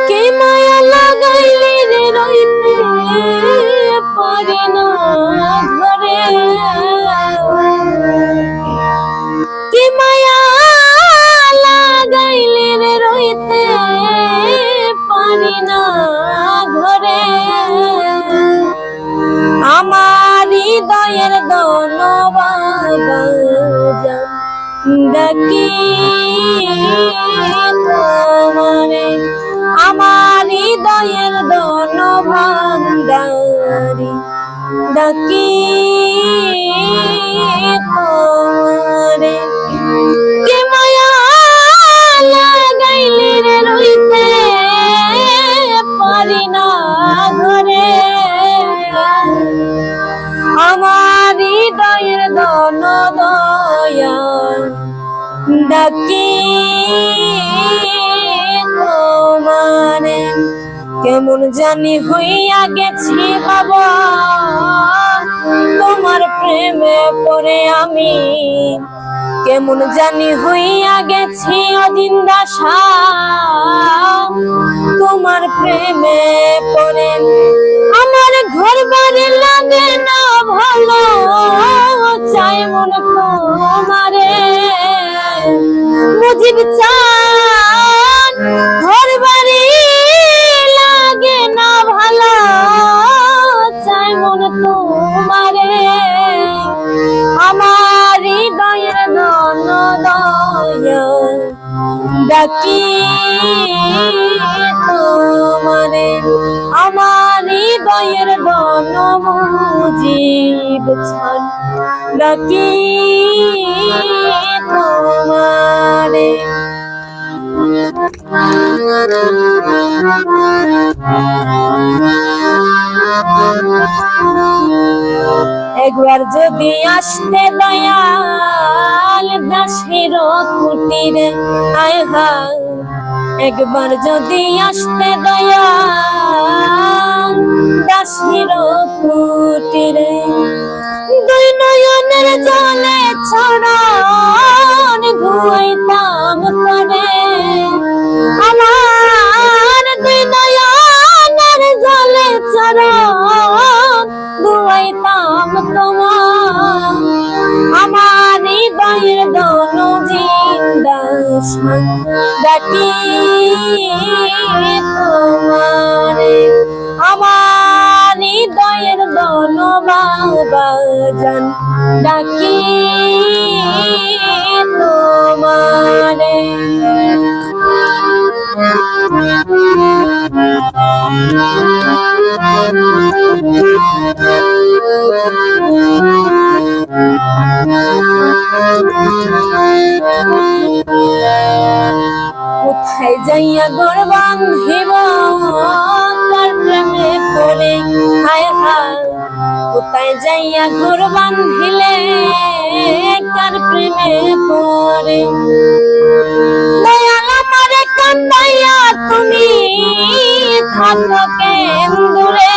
কে মায়া লাগাইলে রে রইতে পারি না ঘরে, কে মায়া লাগাইলে রে রইতে পারি না ঘরে। আমার হৃদয়ের দনবাগান ডাকি তোমারে, আমার হৃদয়ের দনভান্ডারি ডাকি তোমারে। কে মায়া লাগাইলে রে রইতে পারি না ঘরে, আমার হৃদয়ের দয়া ডাকি তোমারে। কেমন জানি হইয়া গেছি বাবা তোমার প্রেমে পড়ে আমি, কেমন জানি হইয়া গেছি অজিন্দাসা তোমার প্রেমে পড়ে। আমার ঘর বাড়ি লাগে না ভালো, চাই মন তোমারে মুজিব চান। ঘর বাড়ি লাগে না ভালো, চাই মন তোমারে, আমার হৃদয়ের দয়া ডাকি তোমারে। আমার হৃদয়ের দন মুজিব ছান ডাকি তোমারে। একবার যদি আসতে দয়াল দাসের কুটিরে, আয় হায় একবার যদি আসতে দয়াল দাসের কুটিরে, দুই নয়নের জলে ছড়ান ধুইতাম করে। আমার দুই নয়নের জলে ছড়ান ধুইতাম তোমার, আমার হৃদয়ের দোনো জিন্দাসান ডাকি তোমারে। আমার হৃদয়ের দোনো বাবাজান ডাকি তোমারে। কোথায় যাইয়া ঘর বাঁধিব তার প্রেমে পড়ে, হায় হায় কোথায় যাইয়া ঘর বাঁধিলে কার প্রেমে পড়ে। দয়াল আমারে কান্দাইয়া তুমি থাকো কেন্দুরে,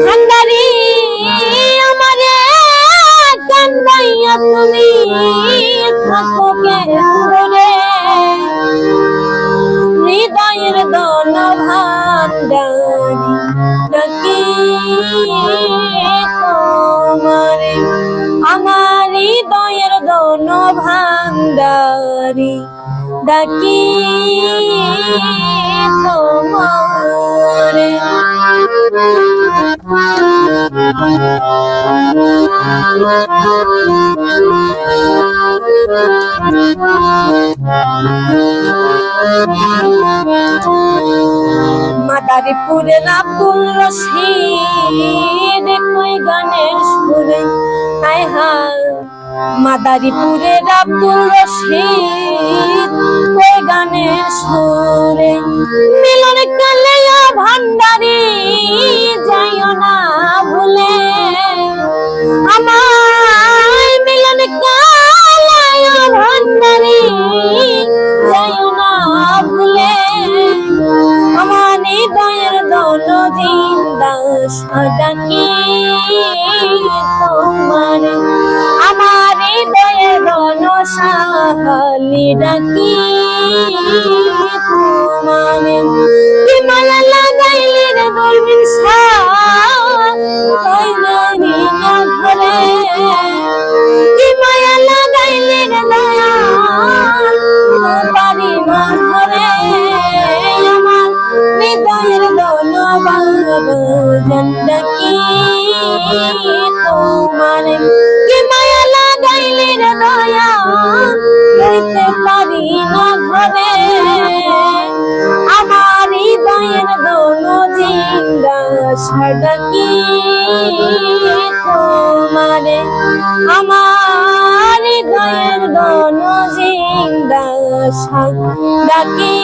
কান্দারি আমারে কান্দাইয়া তুমি থাকো কেন্দুরে। হৃদয়ের দন ভান্ডারি ডাকি তোমারে, আমার হৃদয়ের দন ভান্ডারি ডাকি তোমারে। মাদারীপুরের আব্দুল রশিদ কই গানের সুরে, হায় হায় মাদারীপুরের আব্দুল রশিদ কই গানের সুরে। মিলন কালেয়া ভান্ডারি যাইও না ভুলে, আমার মিলন কালেয়া ভান্ডারি যাইও না ভুলে। আমার হৃদয়ের দোল জিন্দাসা ডাকি তোমার, আমার হৃদয়ের দোল সাহালি ডাকি তোমারে কি মায়া লাগাইলে রে দরবিন সাইনারি না ঘরে কি মায়া লাগাইলে রে দয়াল বাড়ি না ঘরে আমার হৃদয়ের দোলবাবু জন্দকি তোমারে কি মায়া লাগাইলে রে দয়াল লইতে পারি না ঘরে আমার হৃদয়ের দোলো জিন্দা সাডকি তোমারে আমার হৃদয়ের দোলো জিন্দা সাডকি